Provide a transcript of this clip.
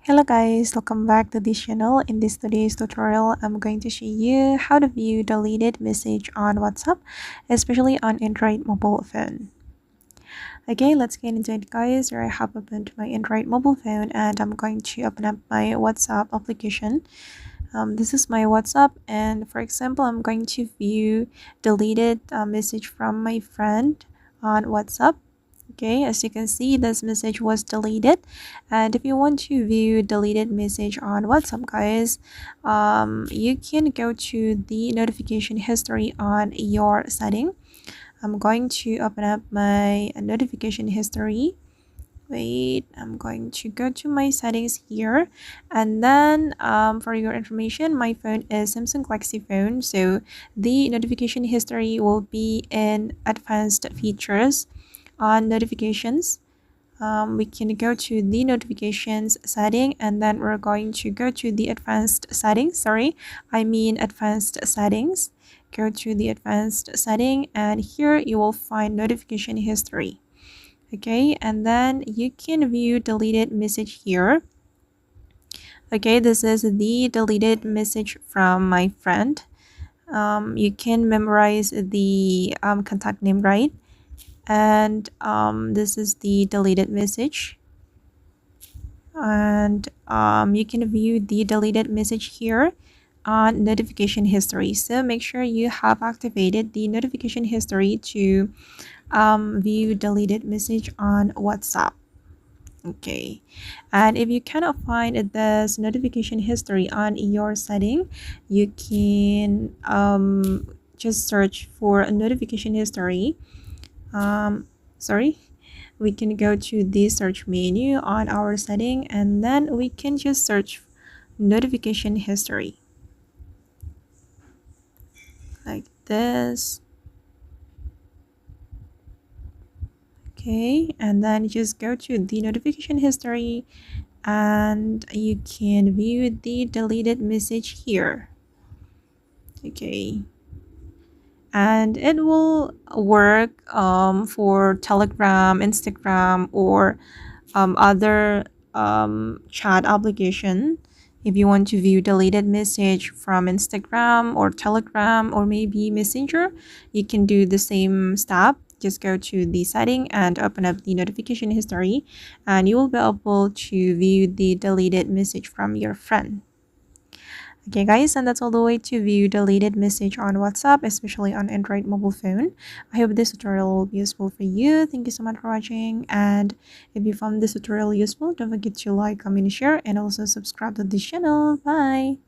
Hello guys, welcome back to this channel. In this today's tutorial, I'm going to show you how to view deleted message on WhatsApp, especially on Android mobile phone. Okay, let's get into it guys. Here I have opened my Android mobile phone and I'm going to open up my WhatsApp application. This is my WhatsApp, and for example, I'm going to view deleted message from my friend on WhatsApp. Okay, as you can see, this message was deleted. And if you want to view deleted message on WhatsApp guys, you can go to the notification history on your setting. I'm going to open up my notification history. Wait, I'm going to go to my settings here, and then for your information, my phone is Samsung Galaxy phone, so the notification history will be in advanced features. On notifications, we can go to the notifications setting, and then we're going to go to the advanced settings. Advanced settings. Go to the advanced setting, and here you will find notification history. Okay, and then you can view deleted message here. Okay, this is the deleted message from my friend. You can memorize the contact name, right? And this is the deleted message, and you can view the deleted message here on notification history. So make sure you have activated the notification history to view deleted message on WhatsApp. Okay, and if you cannot find this notification history on your setting, you can just search for a notification history. Sorry, we can go to the search menu on our setting, and then we can just search notification history like this. Okay, and then just go to the notification history, and you can view the deleted message here. Okay, and it will work for Telegram, Instagram, or other chat application. If you want to view deleted message from Instagram or Telegram or maybe Messenger, you can do the same step. Just go to the setting and open up the notification history, and you will be able to view the deleted message from your friend. Okay guys, and that's all the way to view deleted message on WhatsApp, especially on Android mobile phone. I hope this tutorial will be useful for you. Thank you so much for watching, and if you found this tutorial useful, don't forget to like, comment, share, and also subscribe to this channel. Bye!